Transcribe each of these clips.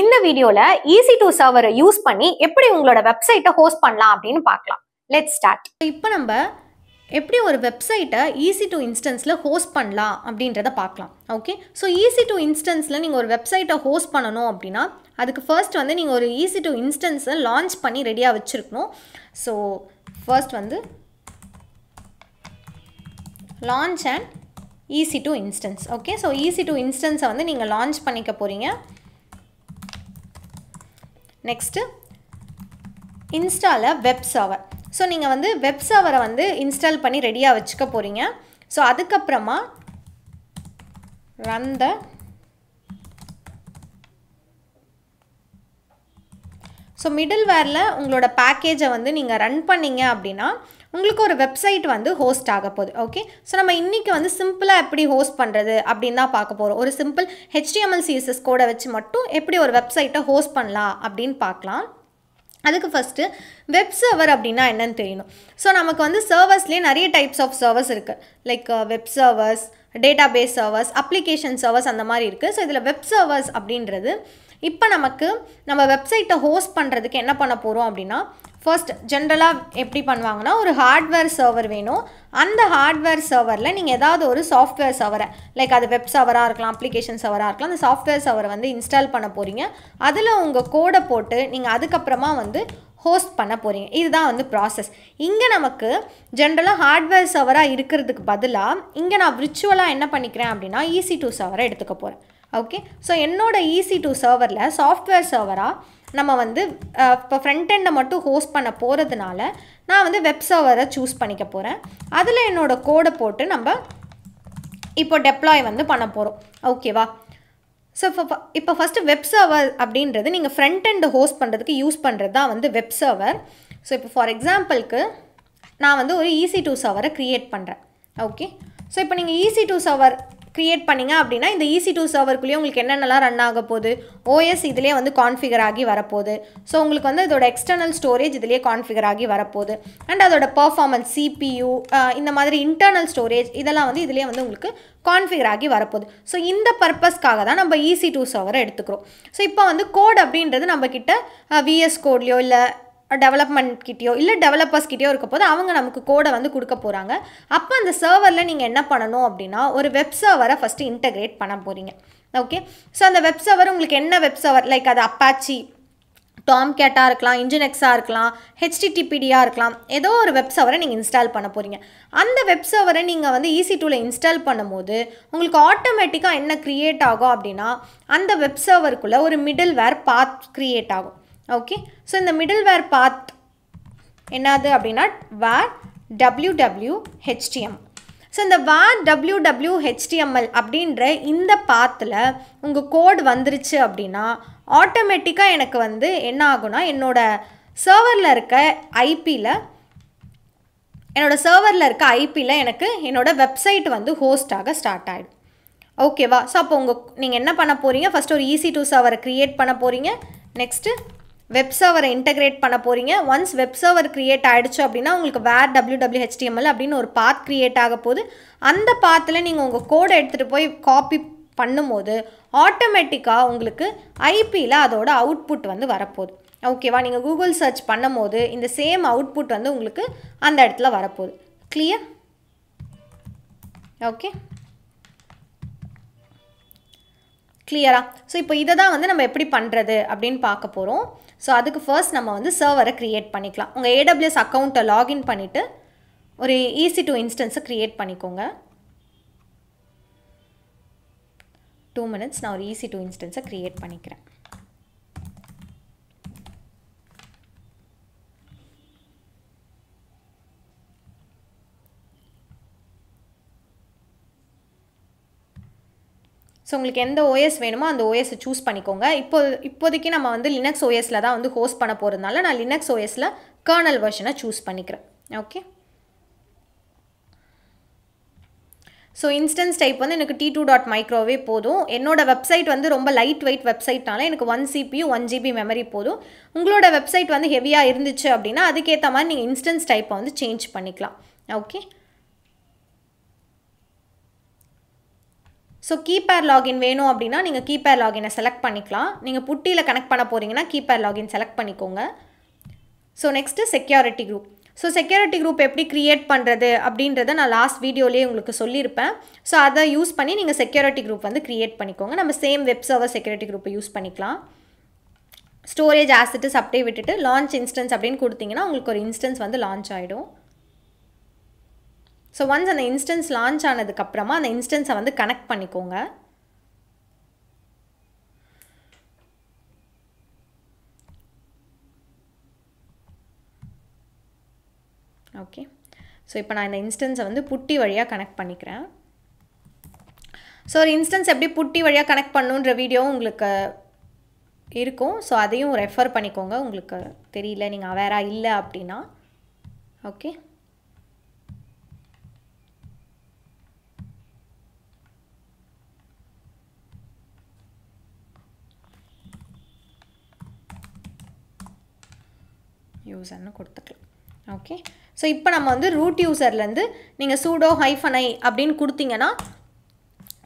இந்த வீடியோல EC2 சர்வரை யூஸ் பண்ணி எப்படி உங்களோட வெப்சைட்டை ஹோஸ்ட் பண்ணலாம் அப்படின்னு பார்க்கலாம். Let's start. இப்போ நம்ம எப்படி ஒரு வெப்சைட்டை EC2 இன்ஸ்டன்ஸில் ஹோஸ்ட் பண்ணலாம் அப்படின்றத பார்க்கலாம். ஓகே, ஸோ EC2 இன்ஸ்டன்ஸில் நீங்கள் ஒரு வெப்சைட்டை ஹோஸ்ட் பண்ணணும் அப்படின்னா அதுக்கு ஃபர்ஸ்ட் வந்து நீங்கள் ஒரு EC2 இன்ஸ்டன்ஸை லான்ச் பண்ணி ரெடியாக வச்சுருக்கணும். ஸோ ஃபர்ஸ்ட் வந்து launch and EC2 instance. Okay, so EC2 இன்ஸ்டன்ஸை வந்து நீங்கள் லான்ச் பண்ணிக்க போகிறீங்க. நெக்ஸ்ட்டு இன்ஸ்டால வெப் சர்வர். ஸோ நீங்கள் வந்து வெப் சர்வரை வந்து இன்ஸ்டால் பண்ணி ரெடியாக வச்சுக்க போகிறீங்க. ஸோ அதுக்கப்புறமா ரன் த மிடில்வேரில் உங்களோட பேக்கேஜை வந்து நீங்கள் ரன் பண்ணிங்க அப்படின்னா உங்களுக்கு ஒரு வெப்சைட் வந்து ஹோஸ்ட் ஆக போகுது. ஓகே, ஸோ நம்ம இன்றைக்கி வந்து சிம்பிளாக எப்படி ஹோஸ்ட் பண்ணுறது அப்படின்னு தான் பார்க்க போகிறோம். ஒரு சிம்பிள் HTML CSS கோடை வச்சு மட்டும் எப்படி ஒரு வெப்சைட்டை ஹோஸ்ட் பண்ணலாம் அப்படின்னு பார்க்கலாம். அதுக்கு ஃபஸ்ட்டு வெப் சர்வர் அப்படின்னா என்னன்னு தெரியணும். ஸோ நமக்கு வந்து சர்வர்ஸ்லேயே நிறைய டைப்ஸ் ஆஃப் சர்வர்ஸ் இருக்குது. Like web servers, database servers, application servers அந்த மாதிரி இருக்குது. ஸோ இதில் வெப் சர்வர்ஸ் அப்படின்றது இப்போ நமக்கு நம்ம வெப்சைட்டை ஹோஸ்ட் பண்ணுறதுக்கு என்ன பண்ண போகிறோம் அப்படின்னா ஃபர்ஸ்ட் ஜென்ரலாக எப்படி பண்ணுவாங்கன்னா ஒரு ஹார்ட்வேர் சர்வர் வேணும். அந்த ஹார்ட்வேர் சர்வரில் நீங்கள் ஏதாவது ஒரு சாஃப்ட்வேர் சர்வரை லைக் அது வெப் சர்வராக இருக்கலாம், அப்ளிகேஷன் சர்வராக இருக்கலாம், அந்த சாஃப்ட்வேர் சர்வரை வந்து இன்ஸ்டால் பண்ண போகிறீங்க. அதில் உங்கள் கோடை போட்டு நீங்கள் அதுக்கப்புறமா வந்து ஹோஸ்ட் பண்ண போகிறீங்க. இதுதான் வந்து ப்ராசஸ். இங்கே நமக்கு ஜென்ரலாக ஹார்ட்வேர் சர்வராக இருக்கிறதுக்கு பதிலாக இங்கே நான் விர்ச்சுவலாக என்ன பண்ணிக்கிறேன் அப்படின்னா EC2 சர்வரை எடுத்துக்க போகிறேன். ஓகே, ஸோ என்னோட EC2 சர்வரில் சாஃப்ட்வேர் சர்வராக நம்ம வந்து இப்போ ஃப்ரண்ட் எண்டை மட்டும் ஹோஸ்ட் பண்ண போகிறதுனால நான் வந்து வெப் சர்வரை சூஸ் பண்ணிக்க போகிறேன். அதில் என்னோடய கோடை போட்டு நம்ம இப்போ டெப்ளாய் வந்து பண்ண போகிறோம். ஓகேவா? ஸோ இப்போ ஃபஸ்ட்டு வெப் சர்வர் அப்படின்றது நீங்கள் ஃப்ரண்ட் எண்டை ஹோஸ்ட் பண்ணுறதுக்கு யூஸ் பண்ணுறது தான் வந்து வெப் சர்வர். ஸோ இப்போ ஃபார் எக்ஸாம்பிளுக்கு நான் வந்து ஒரு EC2 சர்வரை க்ரியேட் பண்ணுறேன். ஓகே, ஸோ இப்போ நீங்கள் EC2 சர்வர் க்ரியேட் பண்ணிங்க அப்படின்னா இந்த EC2 சர்வருக்குள்ளேயே உங்களுக்கு என்னென்னலாம் ரன் ஆக போகுது, OS இதிலே வந்து கான்ஃபிகர் ஆகி வரப்போகுது. ஸோ உங்களுக்கு வந்து இதோட எக்ஸ்டர்னல் ஸ்டோரேஜ் இதிலே கான்ஃபிகர் ஆகி வரப்போகுது. அண்ட் அதோட பர்ஃபார்மன்ஸ் CPU இந்த மாதிரி இன்டர்னல் ஸ்டோரேஜ் இதெல்லாம் வந்து இதிலே வந்து உங்களுக்கு கான்ஃபிகர் ஆகி வரப்போகுது. ஸோ இந்த பர்பஸ்க்காக தான் நம்ம EC2 சர்வரை எடுத்துக்கிறோம். ஸோ இப்போ வந்து கோட் அப்படின்றது நம்மக்கிட்ட VS கோட்லையோ இல்லை டெவலப்மெண்ட் கிட்டேயோ இல்லை டெவலப்பர்ஸ் கிட்டேயோ இருக்க போது அவங்க நமக்கு கோடை வந்து கொடுக்க போகிறாங்க. அப்போ அந்த சர்வரில் நீங்கள் என்ன பண்ணணும் அப்படின்னா ஒரு வெப் சர்வரை ஃபஸ்ட்டு இன்டகிரேட் பண்ண போகிறீங்க. ஓகே, ஸோ அந்த வெப் சர்வர் உங்களுக்கு என்ன வெப் சர்வர் லைக் அது அப்பாச்சி, டாம்கேட்டாக இருக்கலாம், இன்ஜினெக்ஸாக இருக்கலாம், HTTPDயாக இருக்கலாம், ஏதோ ஒரு வெப் சர்வரை நீங்கள் இன்ஸ்டால் பண்ண போகிறீங்க. அந்த வெப் சர்வரை நீங்கள் வந்து EC2ல இன்ஸ்டால் பண்ணும்போது உங்களுக்கு ஆட்டோமேட்டிக்காக என்ன க்ரியேட் ஆகும் அப்படின்னா அந்த வெப் சர்வருக்குள்ளே ஒரு மிடில்வேர் பாத் க்ரியேட் ஆகும். ஓகே, ஸோ இந்த மிடில்வேர் பாத் என்னது அப்படின்னா var www.html. ஸோ இந்த var www.html அப்படின்ற இந்த பாத்தில் உங்கள் கோட் வந்துருச்சு அப்படின்னா ஆட்டோமேட்டிக்காக எனக்கு வந்து என்ன ஆகும்னா என்னோடய சர்வரில் இருக்க ஐபியில் எனக்கு என்னோடய வெப்சைட் வந்து ஹோஸ்ட் ஆக ஸ்டார்ட் ஆகிடும். ஓகேவா? ஸோ அப்போ நீங்கள் என்ன பண்ண போகிறீங்க, ஃபஸ்ட்டு ஒரு EC2 சர்வரை க்ரியேட் பண்ண போகிறீங்க. நெக்ஸ்ட்டு வெப் சர்வரை இன்டகிரேட் பண்ண போகிறீங்க. ஒன்ஸ் வெப் சர்வர் க்ரியேட் ஆகிடுச்சு அப்படின்னா உங்களுக்கு var www.html அப்படின்னு ஒரு பாத் க்ரியேட் ஆக போகுது. அந்த பாத்தில் நீங்கள் உங்கள் கோடை எடுத்துகிட்டு போய் காப்பி பண்ணும்போது ஆட்டோமேட்டிக்காக உங்களுக்கு ஐபியில் அதோட அவுட்புட் வந்து வரப்போகுது. ஓகேவா? நீங்கள் கூகுள் சர்ச் பண்ணும் போது இந்த சேம் அவுட்புட் வந்து உங்களுக்கு அந்த இடத்துல வரப்போகுது. கிளியர்? ஓகே, கிளியரா? ஸோ இப்போ இதை தான் வந்து நம்ம எப்படி பண்ணுறது அப்படின்னு பார்க்க போகிறோம். ஸோ அதுக்கு ஃபர்ஸ்ட் நம்ம வந்து சர்வரை க்ரியேட் பண்ணிக்கலாம். உங்கள் AWS அக்கௌண்ட்டை லாகின் பண்ணிவிட்டு ஒரு EC2 இன்ஸ்டன்ஸை க்ரியேட் பண்ணிக்கோங்க. 2 minutes நான் ஒரு EC2 இன்ஸ்டன்ஸை க்ரியேட் பண்ணிக்கிறேன். ஸோ உங்களுக்கு எந்த OS வேணுமோ அந்த OSஐ சூஸ் பண்ணிக்கோங்க. இப்போதைக்கு நம்ம வந்து லினக்ஸ் OSல தான் வந்து ஹோஸ்ட் பண்ண போகிறதுனால நான் லினக்ஸ் OSல கர்னல் வெர்ஷனை சூஸ் பண்ணிக்கிறேன். ஓகே, ஸோ இன்ஸ்டன்ஸ் டைப் வந்து எனக்கு t2.microவே போதும். என்னோடய வெப்சைட் வந்து ரொம்ப லைட் வெயிட் வெப்சைட்னால எனக்கு 1 CPU 1 GB மெமரி போதும். உங்களோட வெப்சைட் வந்து ஹெவியாக இருந்துச்சு அப்படின்னா அதுக்கேற்ற மாதிரி நீங்கள் இன்ஸ்டன்ஸ் டைப்பை வந்து சேஞ்ச் பண்ணிக்கலாம். ஓகே, ஸோ கீபேர் லாகின் வேணும் அப்படின்னா நீங்கள் கீபேர் லாகினை செலக்ட் பண்ணிக்கலாம். நீங்கள் புட்டியில் கனெக்ட் பண்ண போகிறீங்கன்னா கீபேர் லாகின் செலக்ட் பண்ணிக்கோங்க. So next security group. So security group எப்படி க்ரியேட் பண்ணுறது அப்படின்றத நான் லாஸ்ட் வீடியோலேயே உங்களுக்கு சொல்லியிருப்பேன். ஸோ அதை யூஸ் பண்ணி நீங்கள் செக்யூரிட்டி குரூப் வந்து க்ரியேட் பண்ணிக்கோங்க. நம்ம சேம் வெப் சர்வர் செக்யூரிட்டி குரூப்பை யூஸ் பண்ணிக்கலாம். ஸ்டோரேஜ் ஆசிட்ஸ் அப்படியே விட்டுட்டு லான்ச் இன்ஸ்டன்ஸ் அப்படின்னு கொடுத்தீங்கன்னா உங்களுக்கு ஒரு இன்ஸ்டன்ஸ் வந்து லான்ச் ஆகிடும். ஸோ ஒன்ஸ் அந்த இன்ஸ்டன்ஸ் லான்ச் ஆனதுக்கப்புறமா அந்த இன்ஸ்டன்ஸை வந்து கனெக்ட் பண்ணிக்கோங்க. ஓகே, ஸோ இப்போ நான் இந்த இன்ஸ்டன்ஸை வந்து புட்டி வழியாக கனெக்ட் பண்ணிக்கிறேன். ஸோ ஒரு இன்ஸ்டன்ஸ் எப்படி புட்டி வழியாக கனெக்ட் பண்ணுன்ற வீடியோவும் உங்களுக்கு இருக்கும். ஸோ அதையும் ரெஃபர் பண்ணிக்கோங்க உங்களுக்கு தெரியல, நீங்கள் அவேராக இல்லை அப்படின்னா. ஓகே, யூசர்னு கொடுத்துக்கலாம். ஓகே, ஸோ இப்போ நம்ம வந்து ரூட் யூசர்லேருந்து நீங்கள் sudo -i அப்படின்னு கொடுத்தீங்கன்னா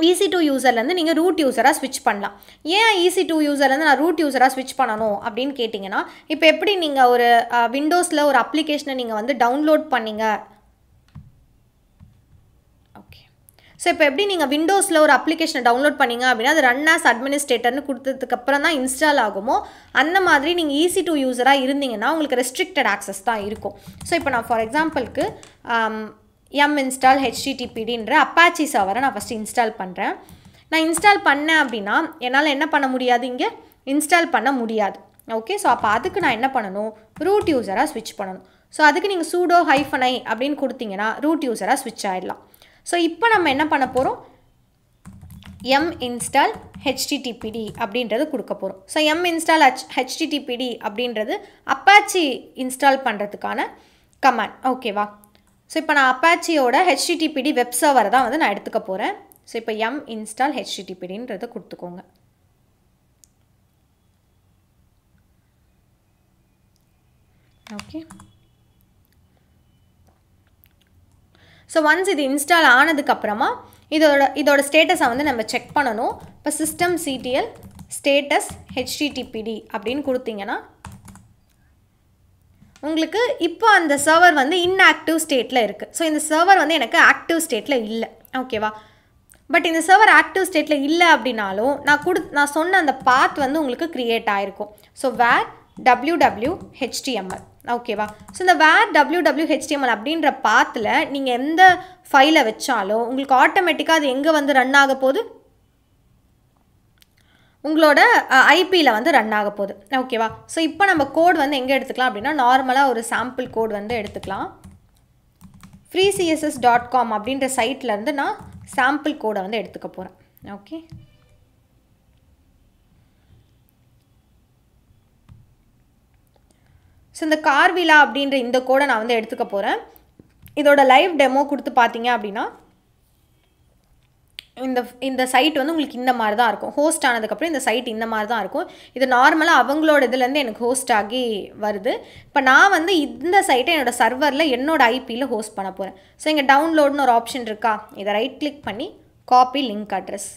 EC2 யூசர்லேருந்து நீங்கள் ரூட் யூசராக ஸ்விட்ச் பண்ணலாம். ஏன் EC2 யூசர்லேருந்து நான் ரூட் யூசராக ஸ்விட்ச் பண்ணணும் அப்படின்னு கேட்டிங்கன்னா, இப்போ எப்படி நீங்கள் ஒரு விண்டோஸில் ஒரு அப்ளிகேஷனை நீங்கள் வந்து டவுன்லோட் பண்ணீங்க. ஓகே, ஸோ இப்போ எப்படி நீங்கள் விண்டோஸில் ஒரு அப்ளிகேஷனை டவுன்லோட் பண்ணீங்க அப்படின்னா அது ரன் ஆஸ் அட்மினிஸ்ட்ரேட்டர்னு கொடுத்ததுக்கப்புறம் தான் இன்ஸ்டால் ஆகுமோ, அந்த மாதிரி நீங்கள் EC2 யூசராக இருந்தீங்கன்னா உங்களுக்கு ரெஸ்ட்ரிக்டட் ஆக்சஸ் தான் இருக்கும். ஸோ இப்போ நான் ஃபார் எக்ஸாம்பிளுக்கு install httpdன்ற அப்பாச்சி சர்வரை நான் ஃபஸ்ட்டு இன்ஸ்டால் பண்ணுறேன். நான் இன்ஸ்டால் பண்ணேன் அப்படின்னா என்னால் என்ன பண்ண முடியாது, இங்கே இன்ஸ்டால் பண்ண முடியாது. ஓகே, ஸோ அப்போ அதுக்கு நான் என்ன பண்ணணும், ரூட் யூசராக ஸ்விட்ச் பண்ணணும். ஸோ அதுக்கு நீங்கள் sudo -i அப்படின்னு கொடுத்தீங்கன்னா ரூட் யூசராக ஸ்விட்ச் ஆகிடலாம். ஸோ இப்போ நம்ம என்ன பண்ண போகிறோம், install httpd அப்படின்றது கொடுக்க போகிறோம். ஸோ install httpd அப்படின்றது அப்பாச்சி இன்ஸ்டால் பண்ணுறதுக்கான கமாண்ட். ஓகேவா, ஸோ இப்போ நான் அப்பாச்சியோட httpd வெப் சர்வரை தான் வந்து நான் எடுத்துக்க போகிறேன். ஸோ இப்போ install httpdன்றதை கொடுத்துக்கோங்க. ஓகே, ஸோ ஒன்ஸ் இது இன்ஸ்டால் ஆனதுக்கப்புறமா இதோட ஸ்டேட்டஸை வந்து நம்ம செக் பண்ணணும். இப்போ systemctl status httpd அப்படின்னு கொடுத்தீங்கன்னா உங்களுக்கு இப்போ அந்த சர்வர் வந்து இன்ஆக்டிவ் ஸ்டேட்டில் இருக்குது. ஸோ இந்த சர்வர் வந்து எனக்கு ஆக்டிவ் ஸ்டேட்டில் இல்லை. ஓகேவா, பட் இந்த சர்வர் ஆக்டிவ் ஸ்டேட்டில் இல்லை அப்படின்னாலும் நான் சொன்ன அந்த பாத் வந்து உங்களுக்கு க்ரியேட் ஆகிருக்கும். So where www.html. ஓகேவா, ஸோ இந்த where www.html அப்படின்ற பாத்தில் நீங்கள் எந்த ஃபைலை வச்சாலும் உங்களுக்கு ஆட்டோமேட்டிக்காக அது எங்கே வந்து ரன் ஆக போகுது, உங்களோட ஐபியில் வந்து ரன் ஆக போகுது. ஓகேவா, ஸோ இப்போ நம்ம கோட் வந்து எங்கே எடுத்துக்கலாம் அப்படின்னா நார்மலாக ஒரு சாம்பிள் கோட் வந்து எடுத்துக்கலாம். freecss.com அப்படின்ற சைட்லேருந்து நான் சாம்பிள் கோடை வந்து எடுத்துக்க போகிறேன். ஓகே, ஸோ இந்த கார்விலா அப்படின்ற இந்த கோடை நான் வந்து எடுத்துக்க போகிறேன். இதோட லைவ் டெமோ கொடுத்து பார்த்தீங்க அப்படின்னா இந்த சைட் வந்து உங்களுக்கு இந்த மாதிரி தான் இருக்கும். ஹோஸ்ட் ஆனதுக்கப்புறம் இந்த சைட் இந்த மாதிரி தான் இருக்கும். இது நார்மலாக அவங்களோட இதுலேருந்து எனக்கு ஹோஸ்ட் ஆகி வருது. இப்போ நான் வந்து இந்த சைட்டை என்னோடய சர்வரில் என்னோடய ஐபியில் ஹோஸ்ட் பண்ண போகிறேன். ஸோ இங்கே டவுன்லோட்னு ஒரு ஆப்ஷன் இருக்கா, இதை ரைட் கிளிக் பண்ணி காப்பி லிங்க் அட்ரஸ்.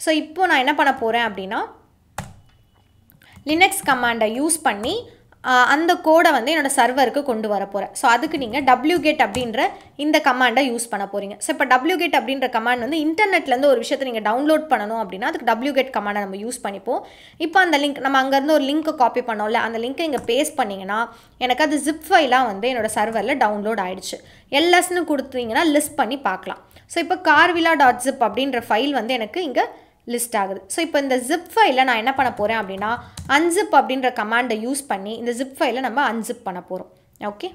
ஸோ இப்போ நான் என்ன பண்ண போகிறேன் அப்படின்னா லினக்ஸ் கமாண்டை யூஸ் பண்ணி அந்த கோடை வந்து என்னோடய சர்வருக்கு கொண்டு வர போகிறேன். ஸோ அதுக்கு நீங்கள் wget அப்படின்ற இந்த கமாண்டை யூஸ் பண்ண போகிறீங்க. ஸோ இப்போ wget அப்படின்ற கமாண்ட் வந்து இன்டர்நெட்லேருந்து ஒரு விஷயத்தை நீங்கள் டவுன்லோட் பண்ணணும் அப்படின்னா அதுக்கு wget கமாண்டை நம்ம யூஸ் பண்ணிப்போம். இப்போ அந்த லிங்க் நம்ம அங்கேருந்து ஒரு லிங்க்கை காப்பி பண்ணோம்ல, அந்த லிங்க்கை இங்கே பேஸ்ட் பண்ணிங்கன்னா எனக்கு அது ஜிப் ஃபைலாக வந்து என்னோடய சர்வரில் டவுன்லோட் ஆகிடுச்சு. எல்எஸ்ன்னு கொடுத்தீங்கன்னா லிஸ்ட் பண்ணி பார்க்கலாம். ஸோ இப்போ carvila.zip அப்படின்ற ஃபைல் வந்து எனக்கு இங்கே லிஸ்ட் ஆகுது. ஸோ இப்போ இந்த ஜிப் ஃபைலை நான் என்ன பண்ண போகிறேன் அப்படின்னா unzip அப்படின்ற கமாண்டை யூஸ் பண்ணி இந்த ஜிப் ஃபைலை நம்ம unzip பண்ண போகிறோம். ஓகே,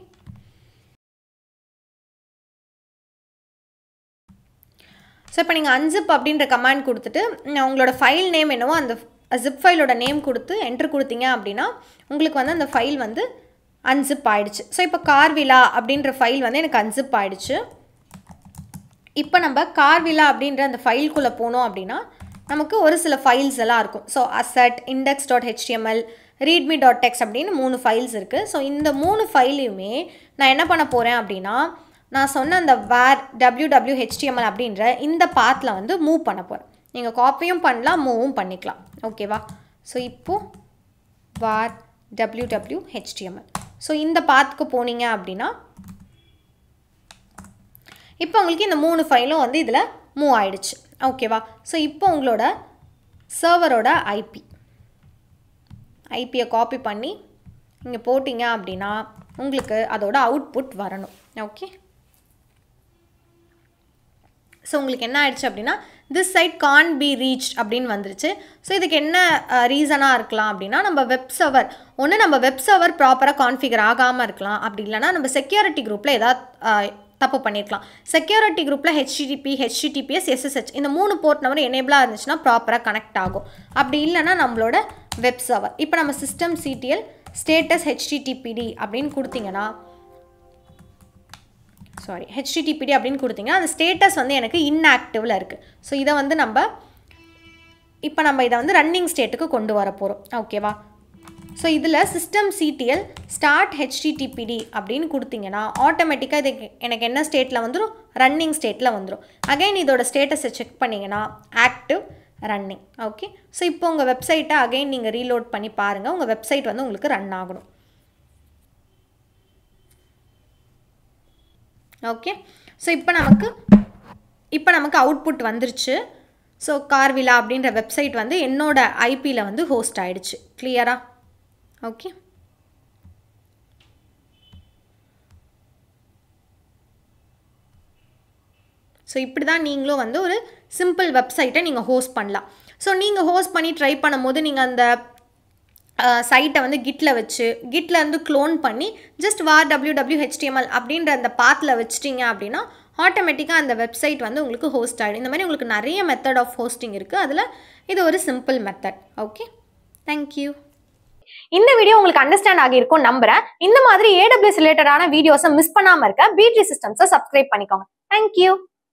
ஸோ இப்போ நீங்கள் unzip அப்படின்ற கமாண்ட் கொடுத்துட்டு உங்களோட ஃபைல் நேம் என்னவோ அந்த ஜிப் ஃபைலோட நேம் கொடுத்து என்ட்ரு கொடுத்தீங்க அப்படின்னா உங்களுக்கு வந்து அந்த ஃபைல் வந்து unzip ஆகிடுச்சு. ஸோ இப்போ carvila அப்படின்ற ஃபைல் வந்து எனக்கு unzip ஆகிடுச்சு. இப்போ நம்ம carvila அப்படின்ற அந்த ஃபைல்குள்ளே போனோம் அப்படின்னா நமக்கு ஒரு சில ஃபைல்ஸ் எல்லாம் இருக்கும். ஸோ asset, index.html, readme.txt அப்படின்னு 3 ஃபைல்ஸ் இருக்குது. ஸோ இந்த 3 ஃபைலையுமே நான் என்ன பண்ண போகிறேன் அப்படின்னா நான் சொன்ன அந்த வேர் www.html அப்படின்ற இந்த பாத்தில் வந்து மூவ் பண்ண போகிறேன். நீங்கள் காப்பியும் பண்ணலாம், மூவும் பண்ணிக்கலாம். ஓகேவா? ஸோ இப்போது var www.html. ஸோ இந்த பாத்துக்கு போனீங்க அப்படின்னா இப்போ உங்களுக்கு இந்த 3 ஃபைலும் வந்து இதில் மூவ் ஆயிடுச்சு. ஓகேவா? ஸோ இப்போ உங்களோட சர்வரோட ஐபியை காப்பி பண்ணி இங்கே போட்டிங்க அப்படின்னா உங்களுக்கு அதோட அவுட்புட் வரணும். ஓகே, ஸோ உங்களுக்கு என்ன ஆயிடுச்சு அப்படின்னா this side can be reach அப்படின்னு வந்துருச்சு. ஸோ இதுக்கு என்ன ரீசனாக இருக்கலாம் அப்படின்னா நம்ம வெப் சர்வர் ப்ராப்பராக கான்ஃபிகர் ஆகாமல் இருக்கலாம். அப்படி இல்லைனா நம்ம செக்யூரிட்டி குரூப்பில் ஏதாவது தப்பு பண்ணியிருக்கலாம். செக்யூரிட்டி குரூப்பில் HTTP, HTTPS, SSH இந்த 3 போர்ட் நம்பர் எனேபிளாக இருந்துச்சுன்னா ப்ராப்பராக கனெக்ட் ஆகும். அப்படி இல்லைனா நம்மளோட வெப் சர்வர் இப்போ நம்ம systemctl status HTTPD அப்படின்னு கொடுத்தீங்கன்னா HTTPD அப்படின்னு கொடுத்தீங்கன்னா அந்த ஸ்டேட்டஸ் வந்து எனக்கு இன்ஆக்டிவில் இருக்குது. ஸோ இதை வந்து நம்ம இதை வந்து ரன்னிங் ஸ்டேட்டுக்கு கொண்டு வர போகிறோம். ஓகேவா? ஸோ இதில் systemctl start HTTPD அப்படின்னு கொடுத்தீங்கன்னா ஆட்டோமேட்டிக்காக இது எனக்கு என்ன ஸ்டேட்டில் வந்துடும், ரன்னிங் ஸ்டேட்டில் வந்துடும். அகைன் இதோட ஸ்டேட்டஸை செக் பண்ணிங்கன்னா ஆக்டிவ், ரன்னிங். ஓகே, ஸோ இப்போ உங்கள் வெப்சைட்டை அகைன் நீங்கள் ரீலோட் பண்ணி பாருங்கள். உங்கள் வெப்சைட் வந்து உங்களுக்கு ரன் ஆகணும். ஓகே, ஸோ இப்போ நமக்கு அவுட்புட் வந்துருச்சு. ஸோ கார்விலா அப்படின்ற வெப்சைட் வந்து என்னோட ஐபியில் வந்து ஹோஸ்ட் ஆகிடுச்சு. கிளியரா? ஓகே, ஸோ இப்படி தான் நீங்களும் வந்து ஒரு சிம்பிள் வெப்சைட்டை நீங்கள் ஹோஸ்ட் பண்ணலாம். ஸோ நீங்கள் ஹோஸ்ட் பண்ணி ட்ரை பண்ணும்போது நீங்கள் அந்த சைட்டை வந்து கிட்டில் இருந்து க்ளோன் பண்ணி ஜஸ்ட் var www.html அப்படின்ற அந்த பாத்தில் வச்சிட்டிங்க அப்படின்னா ஆட்டோமேட்டிக்காக அந்த வெப்சைட் வந்து உங்களுக்கு ஹோஸ்ட் ஆகிடும். இந்த மாதிரி உங்களுக்கு நிறைய மெத்தட் ஆஃப் ஹோஸ்டிங் இருக்குது. அதில் இது ஒரு சிம்பிள் மெத்தட். Okay, thank you. இந்த வீடியோ உங்களுக்கு அண்டர்ஸ்டாண்ட் ஆகியிருக்கும் நம்புறேன். இந்த மாதிரி AWS ரிலேட்டடான வீடியோஸை மிஸ் பண்ணாமல் இருக்க B3 Systems சப்ஸ்கிரைப் பண்ணிக்கோங்க. தேங்க்யூ.